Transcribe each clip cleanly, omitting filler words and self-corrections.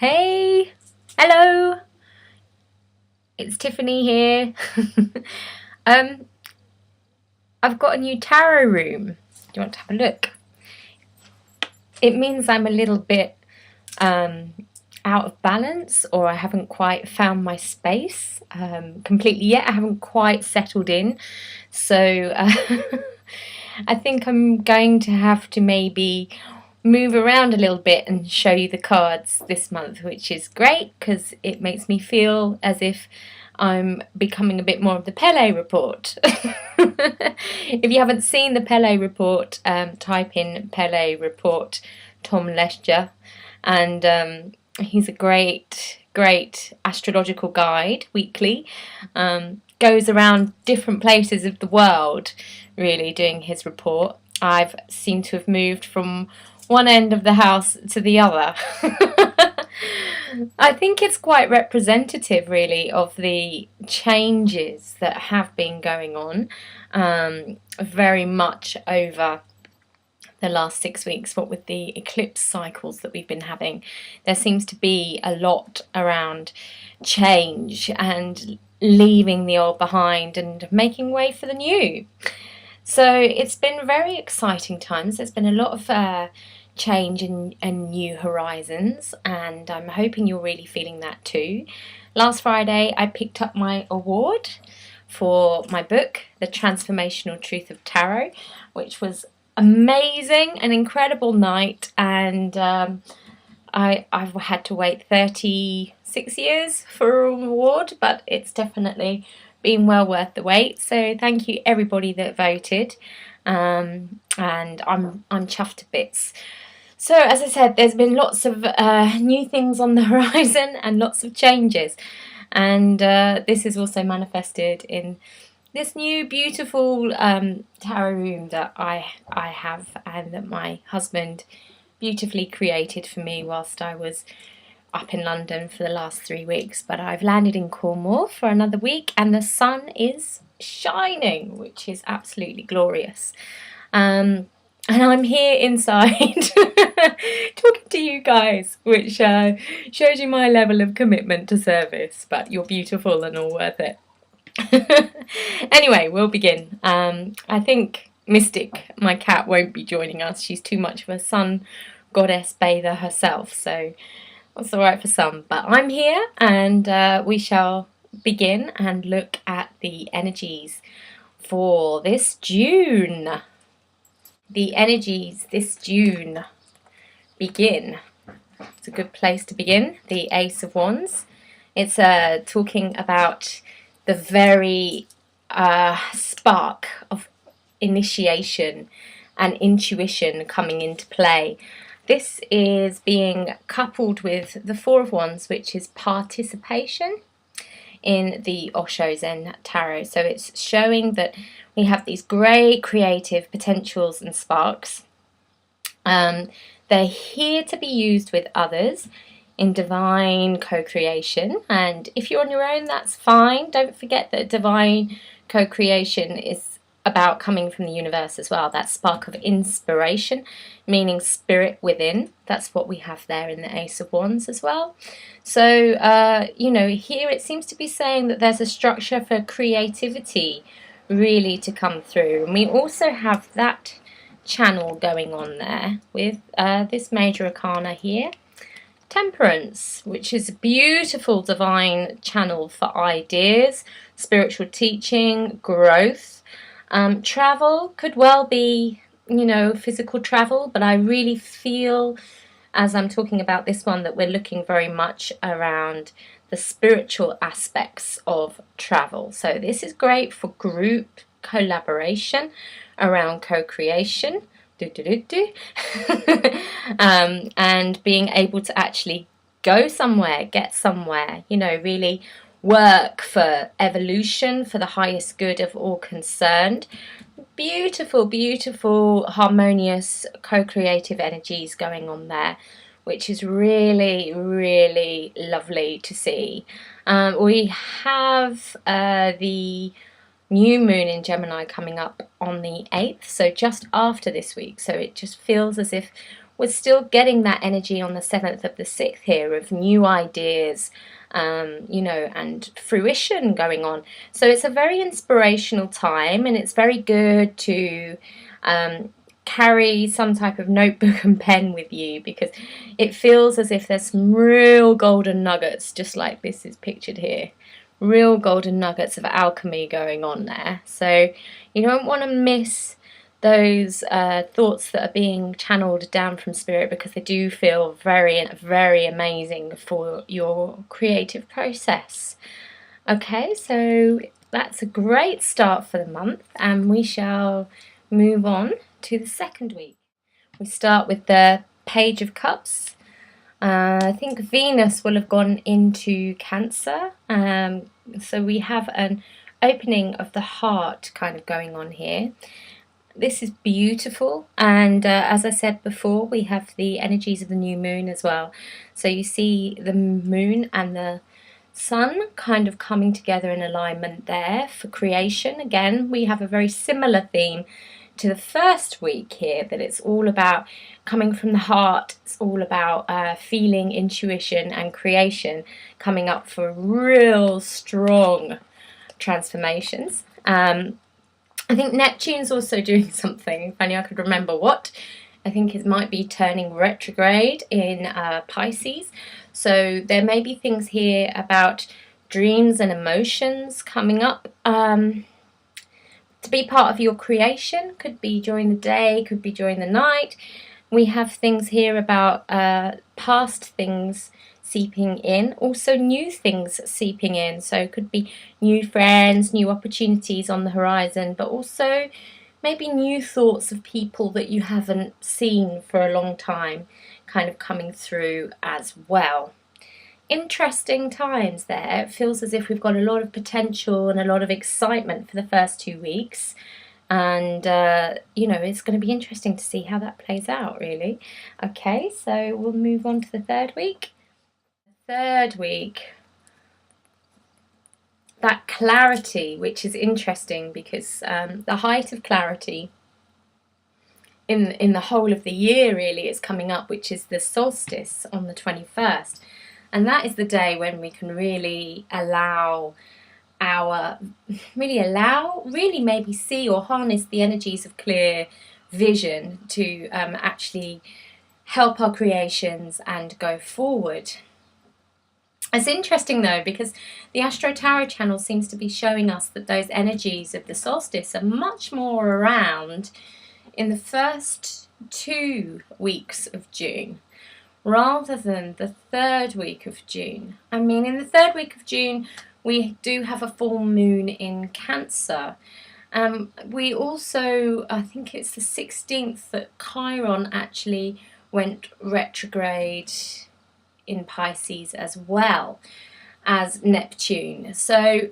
Hey, hello, it's Tiffany here. um, I've got a new tarot room. Do you want to have a look? It means I'm a little bit out of balance, or I haven't quite found my space completely yet. I haven't quite settled in, so I think I'm going to have to maybe move around a little bit and show you the cards this month, which is great because it makes me feel as if I'm becoming a bit more of the Pele report. If you haven't seen the Pele report, type in Pele report Tom Lesger, and he's a great astrological guide weekly. Goes around different places of the world really doing his report. I've seemed to have moved from one end of the house to the other. I think it's quite representative, really, of the changes that have been going on very much over the last 6 weeks. What with the eclipse cycles that we've been having, there seems to be a lot around change and leaving the old behind and making way for the new. So it's been very exciting times. There's been a lot of change and new horizons, and I'm hoping you're really feeling that too. Last Friday I picked up my award for my book, The Transformational Truth of Tarot, which was amazing, an incredible night, and I've had to wait 36 years for an award, but it's definitely been well worth the wait. So thank you everybody that voted, and I'm chuffed to bits. So as I said, there's been lots of new things on the horizon and lots of changes, and this is also manifested in this new beautiful tarot room that I have, and that my husband beautifully created for me whilst I was up in London for the last 3 weeks. But I've landed in Cornwall for another week, and the sun is shining, which is absolutely glorious. And I'm here inside talking to you guys, which shows you my level of commitment to service, but you're beautiful and all worth it. Anyway, we'll begin. I think Mystic, my cat, won't be joining us. She's too much of a sun goddess bather herself, so that's alright for some. But I'm here, and we shall begin and look at the energies for this June. The energies this June begin. It's a good place to begin. The Ace of Wands. It's talking about the very spark of initiation and intuition coming into play. This is being coupled with the Four of Wands, which is participation in the Osho Zen Tarot. So it's showing that we have these great creative potentials and sparks. They're here to be used with others in divine co-creation, and if you're on your own, that's fine. Don't forget that divine co-creation is about coming from the universe as well. That spark of inspiration, meaning spirit within. That's what we have there in the Ace of Wands as well. So you know, here it seems to be saying that there's a structure for creativity really to come through, and we also have that channel going on there with this major arcana here, Temperance, which is a beautiful divine channel for ideas, spiritual teaching, growth. Travel could well be, you know, physical travel, but I really feel, as I'm talking about this one, that we're looking very much around the spiritual aspects of travel. So this is great for group collaboration around co-creation. And being able to actually go somewhere, get somewhere, you know, really work for evolution, for the highest good of all concerned. Beautiful, beautiful, harmonious, co-creative energies going on there, which is really, really lovely to see. We have the new moon in Gemini coming up on the 8th, so just after this week. So it just feels as if we're still getting that energy on the 7th of the 6th here of new ideas, you know, and fruition going on. So it's a very inspirational time, and it's very good to carry some type of notebook and pen with you, because it feels as if there's some real golden nuggets, just like this is pictured here. Real golden nuggets of alchemy going on there. So you don't want to miss those thoughts that are being channeled down from spirit, because they do feel very, very amazing for your creative process. Okay, so that's a great start for the month, and we shall move on to the second week. We start with the Page of Cups. I think Venus will have gone into Cancer, so we have an opening of the heart kind of going on here. This is beautiful, and as I said before, we have the energies of the new moon as well. So you see the moon and the sun kind of coming together in alignment there for creation. Again, we have a very similar theme to the first week here, that it's all about coming from the heart. It's all about feeling, intuition and creation coming up for real strong transformations. I think Neptune's also doing something. If only I could remember what. I think it might be turning retrograde in Pisces. So there may be things here about dreams and emotions coming up to be part of your creation. Could be during the day, could be during the night. We have things here about past things seeping in, also new things seeping in. So it could be new friends, new opportunities on the horizon, but also maybe new thoughts of people that you haven't seen for a long time kind of coming through as well. Interesting times there. It feels as if we've got a lot of potential and a lot of excitement for the first 2 weeks, and you know, it's going to be interesting to see how that plays out, really. Okay, so we'll move on to the third week. Third week, that clarity, which is interesting, because the height of clarity in the whole of the year really is coming up, which is the solstice on the 21st, and that is the day when we can really really maybe see or harness the energies of clear vision to actually help our creations and go forward. It's interesting though, because the Astro Tarot channel seems to be showing us that those energies of the solstice are much more around in the first 2 weeks of June rather than the third week of June. I mean, in the third week of June we do have a full moon in Cancer. We also, I think it's the 16th that Chiron actually went retrograde in Pisces, as well as Neptune. So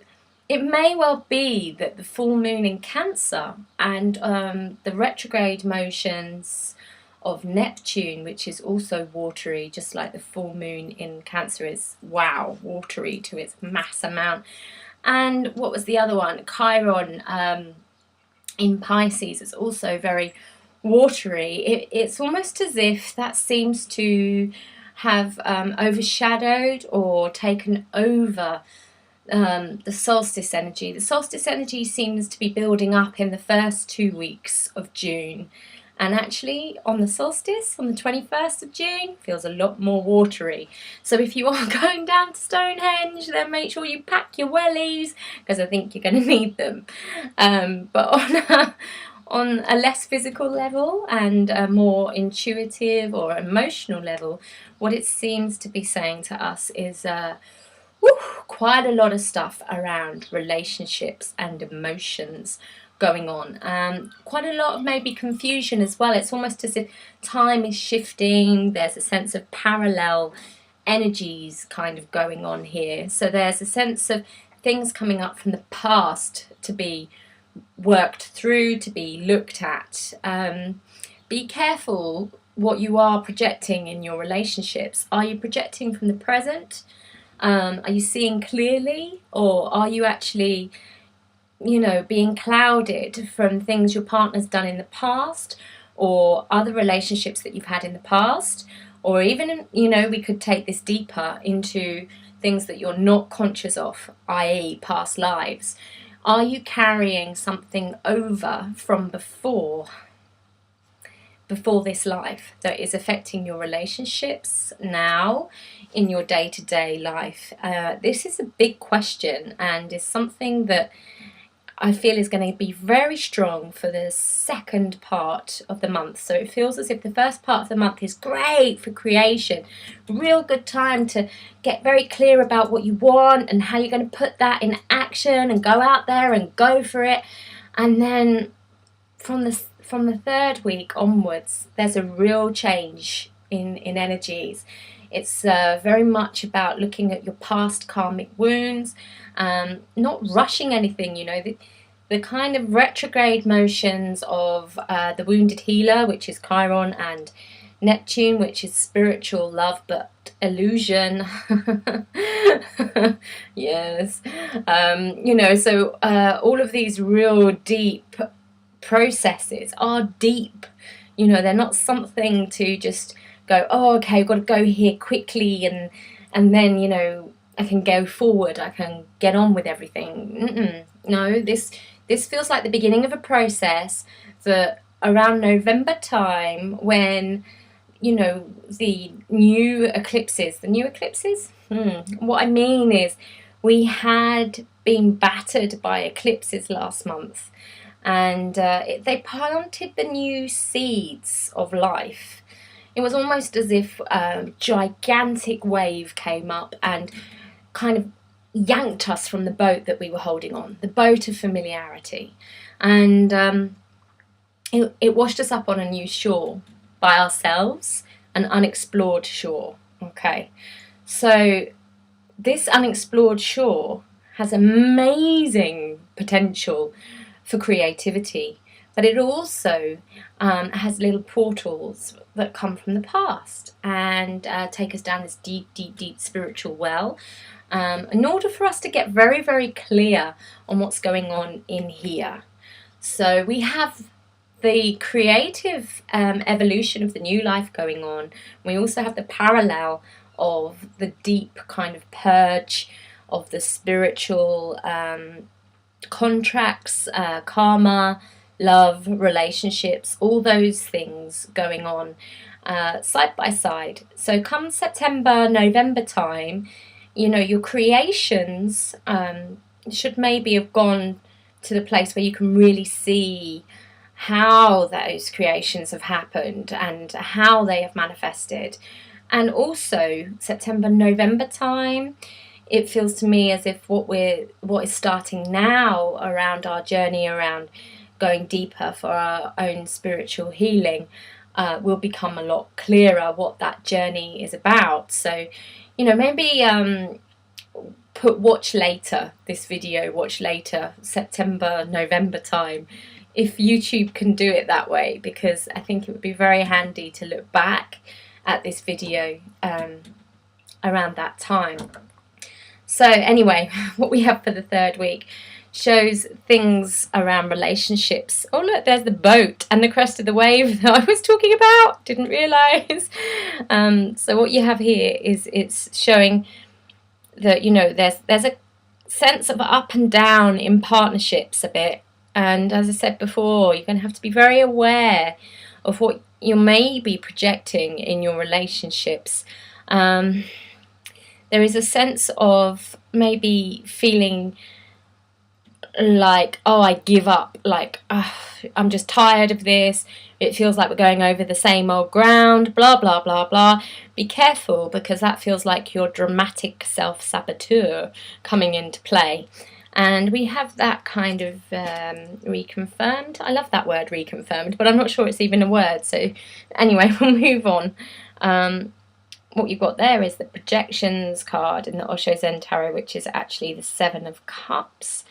it may well be that the full moon in Cancer and the retrograde motions of Neptune, which is also watery, just like the full moon in Cancer is, wow, watery to its mass amount. And what was the other one? Chiron in Pisces is also very watery. It's almost as if that seems to have overshadowed or taken over the solstice energy. The solstice energy seems to be building up in the first 2 weeks of June, and actually on the solstice on the 21st of June feels a lot more watery. So if you are going down to Stonehenge, then make sure you pack your wellies, because I think you're going to need them. But on a less physical level and a more intuitive or emotional level, what it seems to be saying to us is quite a lot of stuff around relationships and emotions going on. Quite a lot of maybe confusion as well. It's almost as if time is shifting. There's a sense of parallel energies kind of going on here. So there's a sense of things coming up from the past to be worked through, to be looked at. Be careful what you are projecting in your relationships. Are you projecting from the present? Are you seeing clearly, or are you actually, you know, being clouded from things your partner's done in the past, or other relationships that you've had in the past, or even, you know, we could take this deeper into things that you're not conscious of, i.e. past lives. Are you carrying something over from before this life that is affecting your relationships now in your day-to-day life? This is a big question, and is something that I feel is going to be very strong for the second part of the month. So it feels as if the first part of the month is great for creation, real good time to get very clear about what you want and how you're going to put that in action and go out there and go for it. And then from the third week onwards, there's a real change in energies. It's very much about looking at your past karmic wounds, not rushing anything, you know, the kind of retrograde motions of the wounded healer, which is Chiron, and Neptune, which is spiritual love but illusion. Yes. You know, so all of these real deep processes are deep. You know, they're not something to just go, oh, okay, I've got to go here quickly and then, you know, I can go forward, I can get on with everything. No, this feels like the beginning of a process that around November time, when, you know, the new eclipses, what I mean is we had been battered by eclipses last month, and they planted the new seeds of life. It was almost as if a gigantic wave came up and kind of yanked us from the boat that we were holding on, the boat of familiarity. And it washed us up on a new shore by ourselves, an unexplored shore. Okay, so this unexplored shore has amazing potential for creativity, but it also has little portals that come from the past and take us down this deep, deep, deep spiritual well, in order for us to get very, very clear on what's going on in here. So we have the creative evolution of the new life going on. We also have the parallel of the deep kind of purge of the spiritual contracts, karma, love, relationships, all those things going on side by side. So come September, November time, you know, your creations should maybe have gone to the place where you can really see how those creations have happened and how they have manifested. And also September, November time, it feels to me as if what is starting now around our journey around going deeper for our own spiritual healing will become a lot clearer what that journey is about. So, you know, maybe watch later this video, watch later September, November time, if YouTube can do it that way, because I think it would be very handy to look back at this video around that time. So anyway, what we have for the third week shows things around relationships. Oh look, there's the boat and the crest of the wave that I was talking about. Didn't realise. So what you have here is it's showing that, you know, there's a sense of up and down in partnerships a bit. And as I said before, you're going to have to be very aware of what you may be projecting in your relationships. There is a sense of maybe feeling like, oh, I give up, like, I'm just tired of this, it feels like we're going over the same old ground, blah, blah, blah, blah. Be careful, because that feels like your dramatic self-saboteur coming into play. And we have that kind of reconfirmed. I love that word, reconfirmed, but I'm not sure it's even a word. So anyway, we'll move on. What you've got there is the projections card in the Osho Zen Tarot, which is actually the Seven of Cups.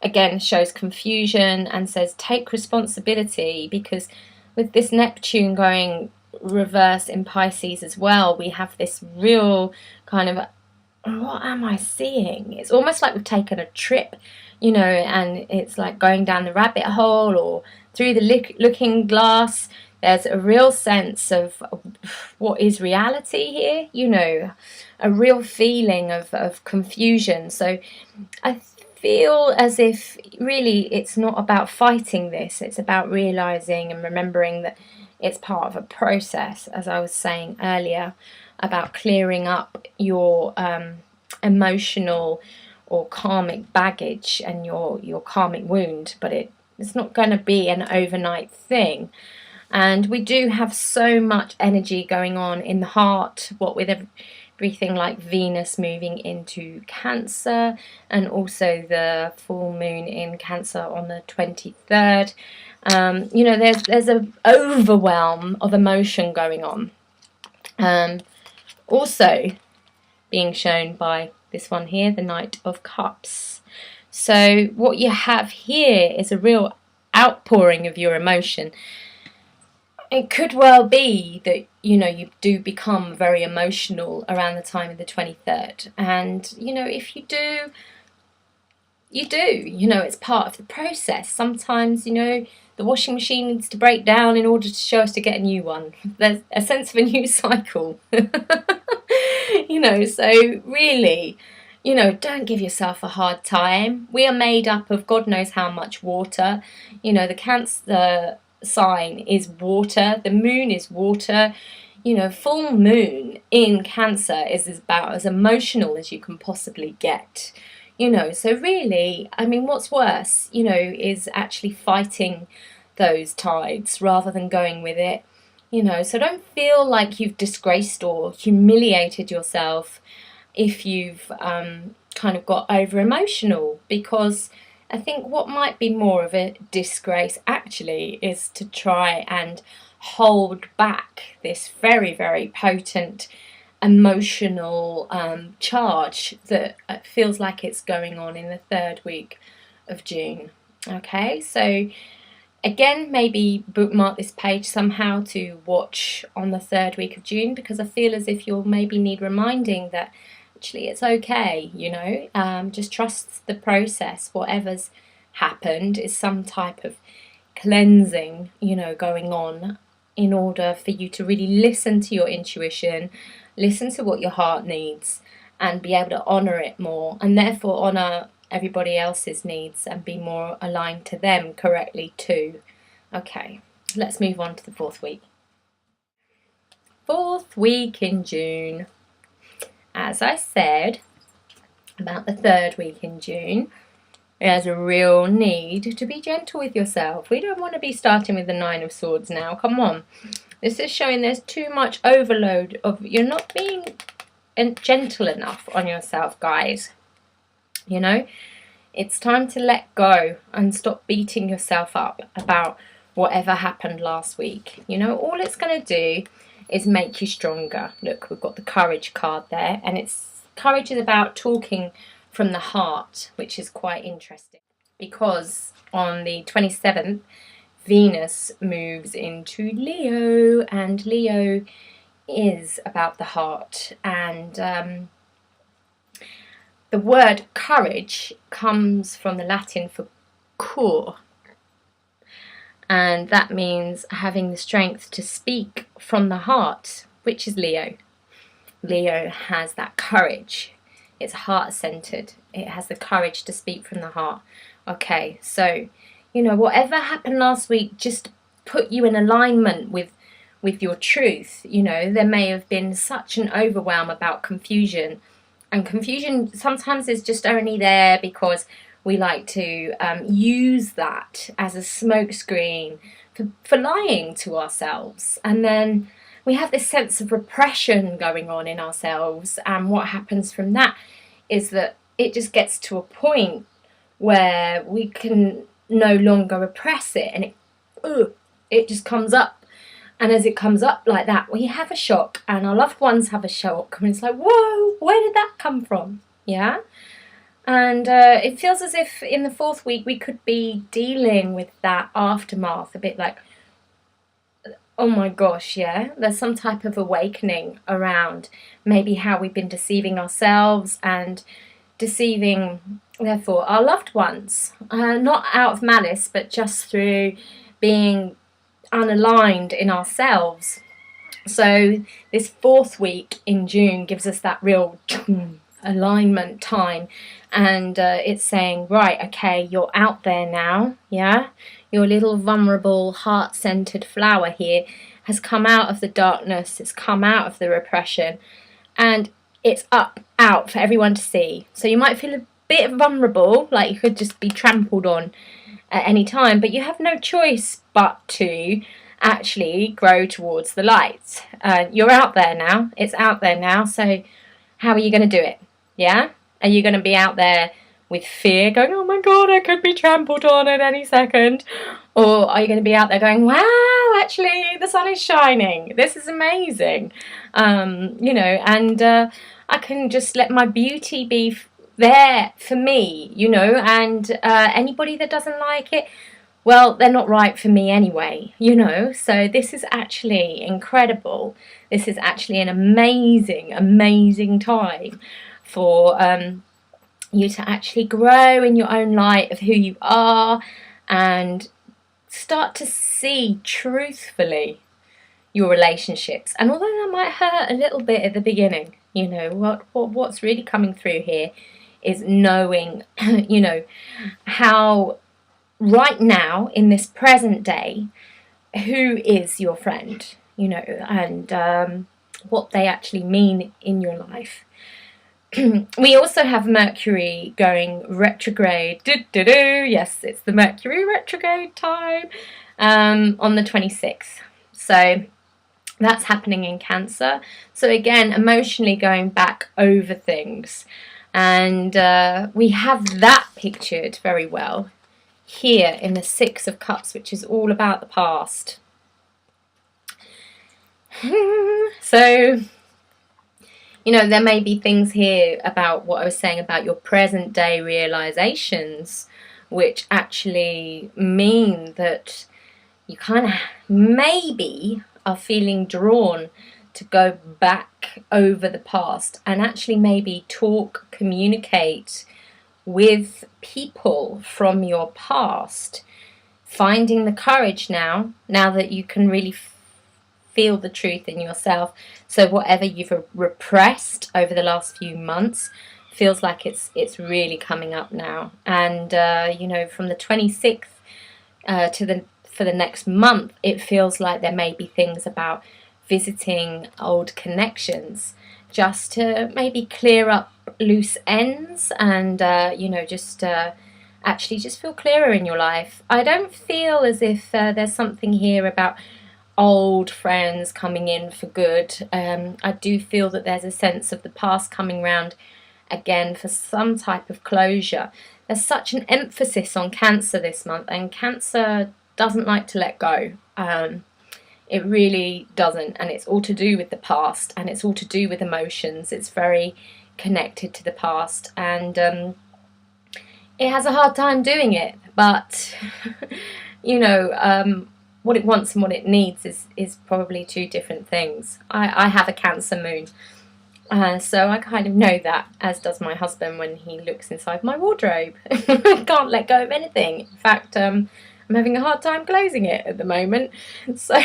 Again, shows confusion and says take responsibility, because with this Neptune going reverse in Pisces as well, we have this real kind of, what am I seeing? It's almost like we've taken a trip, you know, and it's like going down the rabbit hole or through the looking glass there's a real sense of what is reality here, you know, a real feeling of confusion. So I feel as if really it's not about fighting this, it's about realizing and remembering that it's part of a process, as I was saying earlier, about clearing up your emotional or karmic baggage and your karmic wound, but it's not going to be an overnight thing. And we do have so much energy going on in the heart, what with everything like Venus moving into Cancer, and also the full moon in Cancer on the 23rd. You know, there's an overwhelm of emotion going on. Also being shown by this one here, the Knight of Cups. So what you have here is a real outpouring of your emotion. It could well be that, you know, you do become very emotional around the time of the 23rd. And, you know, if you do, you know, it's part of the process. Sometimes, you know, the washing machine needs to break down in order to show us to get a new one. There's a sense of a new cycle. You know, so really, you know, don't give yourself a hard time. We are made up of God knows how much water. You know, the Cancer sign is water, the moon is water. You know, full moon in Cancer is about as emotional as you can possibly get. You know, so really, I mean, what's worse, you know, is actually fighting those tides rather than going with it. You know, so don't feel like you've disgraced or humiliated yourself if you've kind of got over emotional, because I think what might be more of a disgrace actually is to try and hold back this very, very potent emotional charge that feels like it's going on in the 3rd week of June. Okay, so again, maybe bookmark this page somehow to watch on the 3rd week of June, because I feel as if you'll maybe need reminding that actually it's okay, you know, just trust the process. Whatever's happened is some type of cleansing, you know, going on in order for you to really listen to your intuition, listen to what your heart needs, and be able to honour it more, and therefore honour everybody else's needs and be more aligned to them correctly too. Okay, let's move on to the 4th week. 4th week in June. As I said about the 3rd week in June, there's a real need to be gentle with yourself. We don't want to be starting with the 9 of Swords now. Come on. This is showing there's too much overload of, you're not being gentle enough on yourself, guys. You know, it's time to let go and stop beating yourself up about whatever happened last week. You know, all it's going to do is make you stronger. Look, we've got the Courage card there, and it's courage is about talking from the heart, which is quite interesting, because on the 27th Venus moves into Leo, and Leo is about the heart, and the word courage comes from the Latin for cor, and that means having the strength to speak from the heart, which is Leo. Leo has that courage. It's heart-centered. It has the courage to speak from the heart. Okay, so, you know, whatever happened last week, just put you in alignment with your truth. You know, there may have been such an overwhelm about confusion, and confusion sometimes is just only there because we like to use that as a smokescreen for lying to ourselves. And then we have this sense of repression going on in ourselves, and what happens from that is that it just gets to a point where we can no longer repress it, and it just comes up. And as it comes up like that, we have a shock, and our loved ones have a shock, and it's like, whoa, where did that come from? Yeah? And it feels as if in the 4th week we could be dealing with that aftermath, a bit like, oh my gosh, yeah, there's some type of awakening around maybe how we've been deceiving ourselves and deceiving, therefore, our loved ones. Not out of malice, but just through being unaligned in ourselves. So this 4th week in June gives us that real alignment time, and it's saying, right, okay, you're out there now, yeah? Your little vulnerable, heart-centered flower here has come out of the darkness, it's come out of the repression, and it's up, out for everyone to see. So you might feel a bit vulnerable, like you could just be trampled on at any time, but you have no choice but to actually grow towards the light. You're out there now, it's out there now, so how are you going to do it? Yeah? Are you going to be out there with fear, going, oh my god, I could be trampled on at any second? Or are you going to be out there going, wow, actually, the sun is shining, this is amazing, you know, and I can just let my beauty be there for me, you know, and anybody that doesn't like it, well, they're not right for me anyway, you know. So this is actually incredible. This is actually an amazing, amazing time for you to actually grow in your own light of who you are and start to see truthfully your relationships. And although that might hurt a little bit at the beginning, you know, what's really coming through here is knowing, you know, how right now in this present day, who is your friend, you know, and what they actually mean in your life. We also have Mercury going retrograde. Yes, it's the Mercury retrograde time on the 26th. So that's happening in Cancer. So again, emotionally going back over things. And we have that pictured very well here in the 6 of Cups, which is all about the past. So, you know, there may be things here about what I was saying about your present day realizations, which actually mean that you kind of maybe are feeling drawn to go back over the past and actually maybe talk, communicate with people from your past, finding the courage now that you can really feel the truth in yourself. So whatever you've repressed over the last few months feels like it's really coming up now. And you know, from the 26th for the next month, it feels like there may be things about visiting old connections, just to maybe clear up loose ends and you know, just actually just feel clearer in your life. I don't feel as if there's something here about old friends coming in for good. I do feel that there's a sense of the past coming round again for some type of closure. There's such an emphasis on Cancer this month, and Cancer doesn't like to let go. It really doesn't, and it's all to do with the past, and it's all to do with emotions. It's very connected to the past, and it has a hard time doing it, but you know, what it wants and what it needs is probably 2 different things. I have a Cancer moon, so I kind of know that, as does my husband when he looks inside my wardrobe. I can't let go of anything. In fact, I'm having a hard time closing it at the moment. So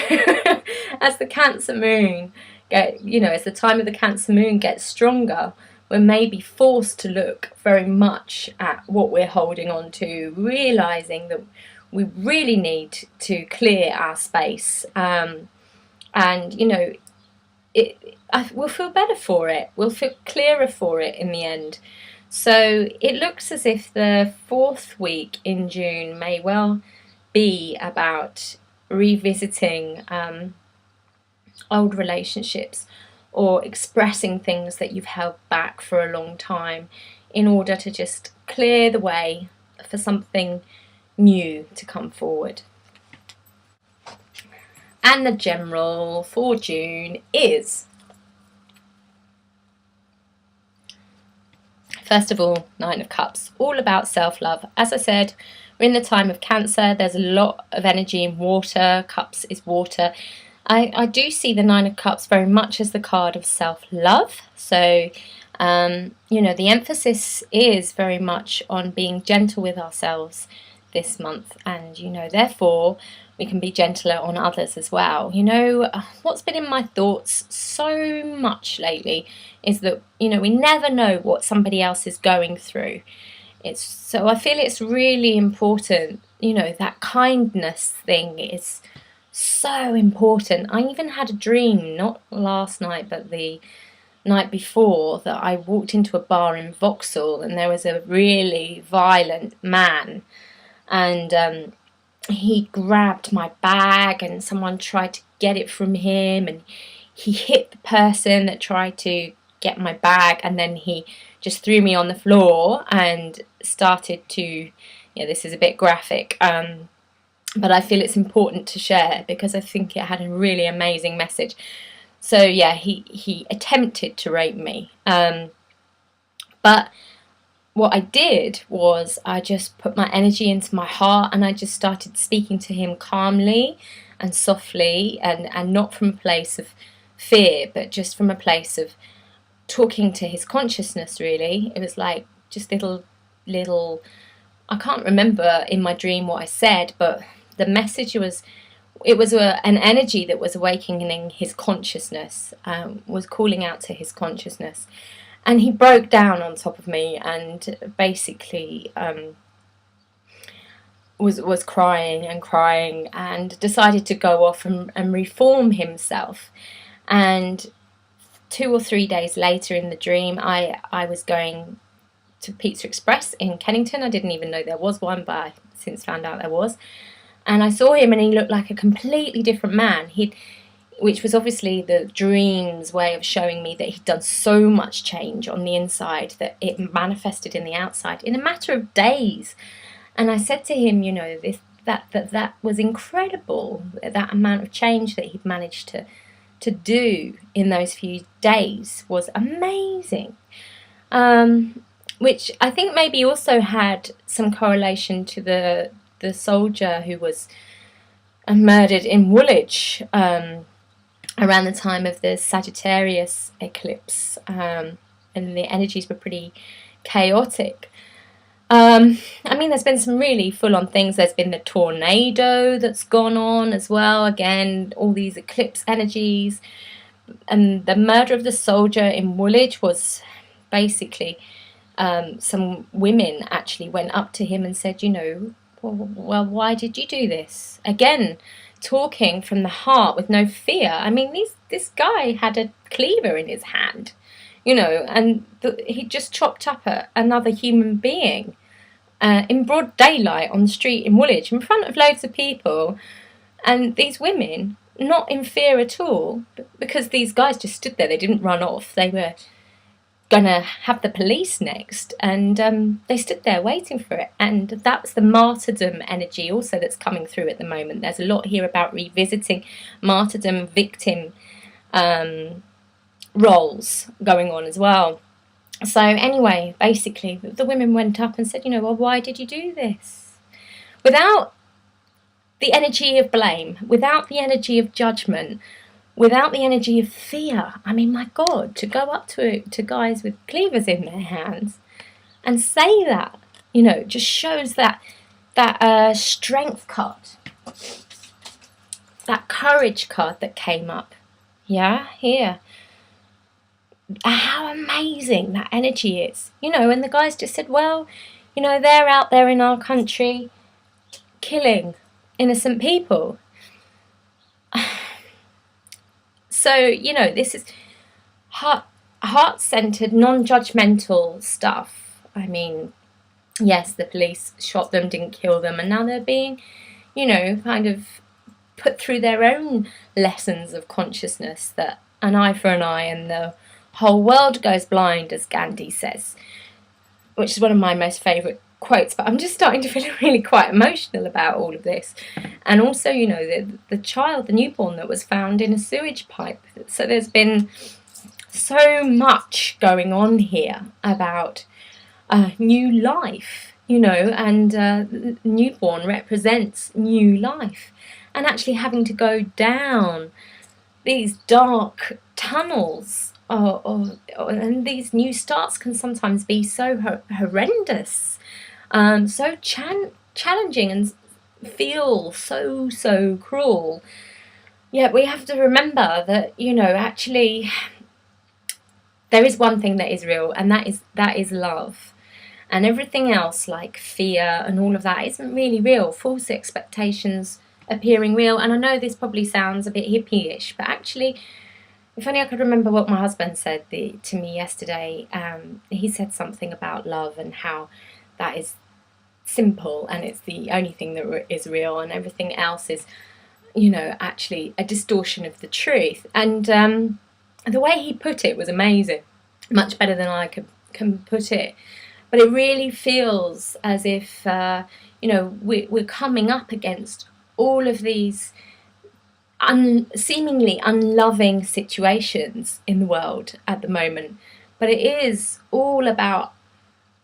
as the Cancer moon as the time of the Cancer moon gets stronger, we're maybe forced to look very much at what we're holding on to, realizing that we really need to clear our space, and you know, we'll feel better for it, we'll feel clearer for it in the end. So it looks as if the 4th week in June may well be about revisiting old relationships, or expressing things that you've held back for a long time in order to just clear the way for something new to come forward. And the general for June is, first of all, 9 of Cups, all about self-love. As I said, we're in the time of Cancer. There's a lot of energy in water. Cups is water. I do see the 9 of Cups very much as the card of self-love. So, you know, the emphasis is very much on being gentle with ourselves, this month, and therefore we can be gentler on others as well. What's been in my thoughts so much lately is that we never know what somebody else is going through. So I feel it's really important, that kindness thing is so important. I even had a dream, not last night but the night before, that I walked into a bar in Vauxhall and there was a really violent man, and he grabbed my bag and someone tried to get it from him, and he hit the person that tried to get my bag, and then he just threw me on the floor and started to, this is a bit graphic, but I feel it's important to share because I think it had a really amazing message. So yeah, he attempted to rape me, but what I did was I just put my energy into my heart and I just started speaking to him calmly and softly, and not from a place of fear, but just from a place of talking to his consciousness, really. It was like just little, I can't remember in my dream what I said, but the message was, an energy that was awakening his consciousness, was calling out to his consciousness. And he broke down on top of me and basically was crying and decided to go off and reform himself. And 2 or 3 days later in the dream, I was going to Pizza Express in Kennington. I didn't even know there was one, but I since found out there was. And I saw him and he looked like a completely different man. Which was obviously the dream's way of showing me that he'd done so much change on the inside that it manifested in the outside in a matter of days. And I said to him, that was incredible, that amount of change that he'd managed to do in those few days was amazing. Which I think maybe also had some correlation to the soldier who was murdered in Woolwich, around the time of the Sagittarius eclipse, and the energies were pretty chaotic. I mean, there's been some really full-on things. There's been the tornado that's gone on as well. Again, all these eclipse energies. And the murder of the soldier in Woolwich was basically, some women actually went up to him and said, well, why did you do this? Again, talking from the heart with no fear. I mean, this guy had a cleaver in his hand, and he just chopped up another human being in broad daylight on the street in Woolwich in front of loads of people, and these women not in fear at all, because these guys just stood there. They didn't run off. They were gonna have the police next, and they stood there waiting for it. And that's the martyrdom energy also that's coming through at the moment. There's a lot here about revisiting martyrdom, victim roles going on as well. So anyway, basically the women went up and said, well, why did you do this? Without the energy of blame, without the energy of judgment, without the energy of fear. I mean, my God, to go up to guys with cleavers in their hands and say that, just shows that strength card, that courage card that came up. Yeah, here. How amazing that energy is. And the guys just said, well, they're out there in our country killing innocent people. So, this is heart-centered, non-judgmental stuff. I mean, yes, the police shot them, didn't kill them, and now they're being, kind of put through their own lessons of consciousness, that an eye for an eye and the whole world goes blind, as Gandhi says, which is one of my most favourite quotes. But I'm just starting to feel really quite emotional about all of this. And also, the child, the newborn that was found in a sewage pipe. So there's been so much going on here about new life, and newborn represents new life. And actually having to go down these dark tunnels, and these new starts can sometimes be so horrendous. So challenging and feel so cruel. Yet we have to remember that, you know, actually there is one thing that is real, and that is love. And everything else, like fear and all of that, isn't really real. False expectations appearing real. And I know this probably sounds a bit hippie-ish, but actually, if only I could remember what my husband said to me yesterday. He said something about love and how that is simple and it's the only thing that is real, and everything else is, you know, actually a distortion of the truth. And the way he put it was amazing, much better than I can put it. But it really feels as if, you know, we're coming up against all of these seemingly unloving situations in the world at the moment. But it is all about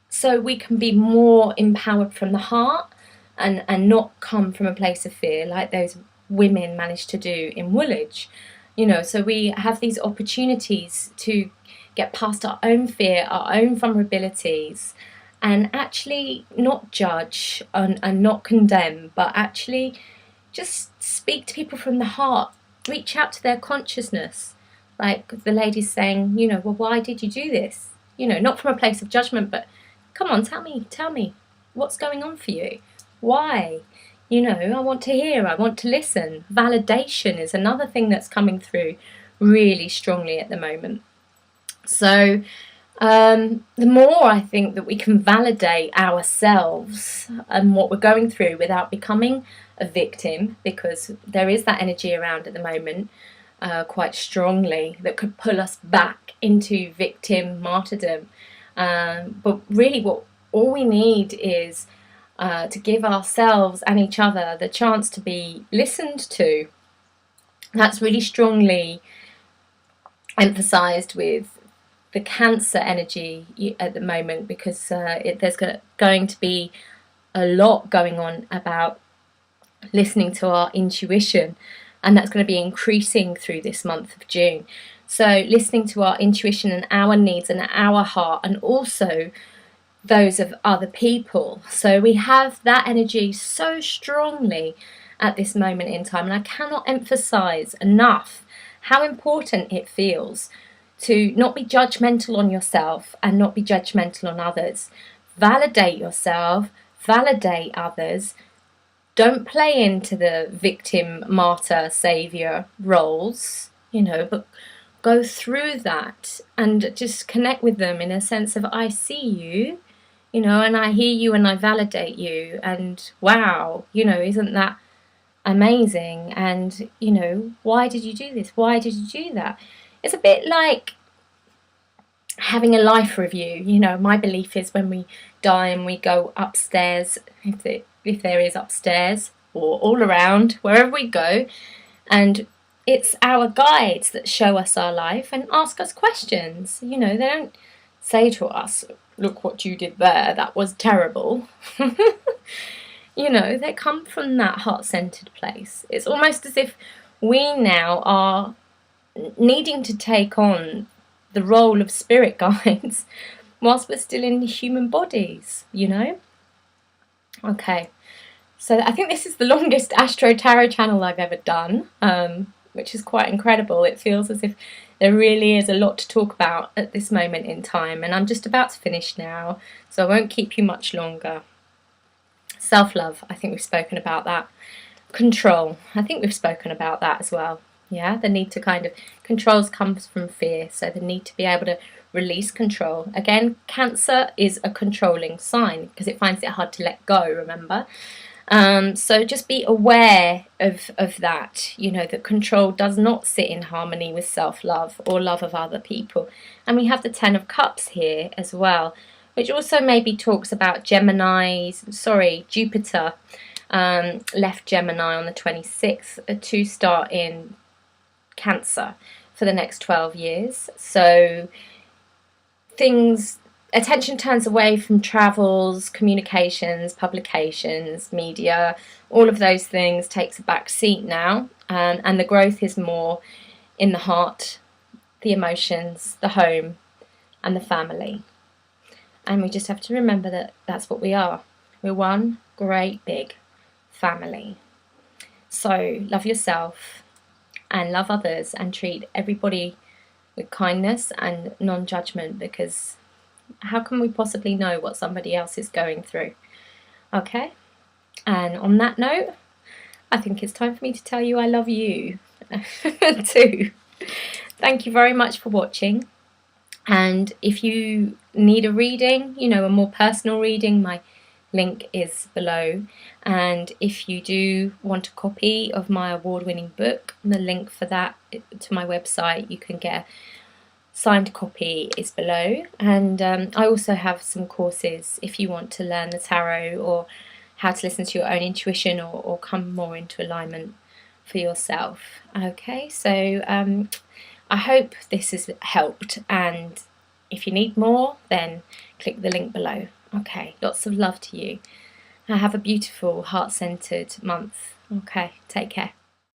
so we can be more empowered from the heart and not come from a place of fear like those women managed to do in Woolwich. You know, so we have these opportunities to get past our own fear, our own vulnerabilities, and actually not judge and not condemn, but actually just speak to people from the heart, reach out to their consciousness. Like the lady's saying, you know, well, why did you do this? You know, not from a place of judgment, but come on, tell me, what's going on for you? Why? You know, I want to hear, I want to listen. Validation is another thing that's coming through really strongly at the moment. So the more I think that we can validate ourselves and what we're going through without becoming a victim, because there is that energy around at the moment quite strongly that could pull us back into victim martyrdom. But really all we need is to give ourselves and each other the chance to be listened to. That's really strongly emphasised with the Cancer energy at the moment, because there's going to be a lot going on about listening to our intuition, and that's going to be increasing through this month of June. So listening to our intuition and our needs and our heart, and also those of other people. So we have that energy so strongly at this moment in time, and I cannot emphasize enough how important it feels to not be judgmental on yourself and not be judgmental on others. Validate yourself, validate others. Don't play into the victim, martyr, saviour roles, you know, but go through that and just connect with them in a sense of, I see you, you know, and I hear you and I validate you, and wow, you know, isn't that amazing? And, you know, why did you do this? Why did you do that? It's a bit like having a life review. You know, my belief is when we die and we go upstairs, if there is upstairs or all around, wherever we go, and it's our guides that show us our life and ask us questions. You know, they don't say to us, look what you did there, that was terrible. You know, they come from that heart-centered place. It's almost as if we now are needing to take on the role of spirit guides whilst we're still in human bodies, you know? Okay, so I think this is the longest Astro Tarot channel I've ever done, which is quite incredible. It feels as if there really is a lot to talk about at this moment in time, and I'm just about to finish now, so I won't keep you much longer. Self-love, I think we've spoken about that. Control, I think we've spoken about that as well. Yeah, the need to kind of, controls comes from fear, so the need to be able to release control. Again, Cancer is a controlling sign because it finds it hard to let go, remember? So just be aware of that, you know, that control does not sit in harmony with self-love or love of other people. And we have the Ten of Cups here as well, which also maybe talks about Jupiter left Gemini on the 26th to start in Cancer for the next 12 years. So attention turns away from travels, communications, publications, media, all of those things takes a back seat now, and the growth is more in the heart, the emotions, the home and the family. And we just have to remember that that's what we are. We're one great big family. So love yourself and love others and treat everybody with kindness and non-judgment, because how can we possibly know what somebody else is going through? Okay? And on that note, I think it's time for me to tell you I love you too. Thank you very much for watching. And if you need a reading, you know, a more personal reading, my link is below. And if you do want a copy of my award-winning book, the link for that to my website, you can get a signed copy is below. And I also have some courses if you want to learn the tarot or how to listen to your own intuition or come more into alignment for yourself. Okay, so I hope this has helped, and if you need more, then click the link below. Okay, lots of love to you. Have a beautiful, heart-centered month. Okay, take care.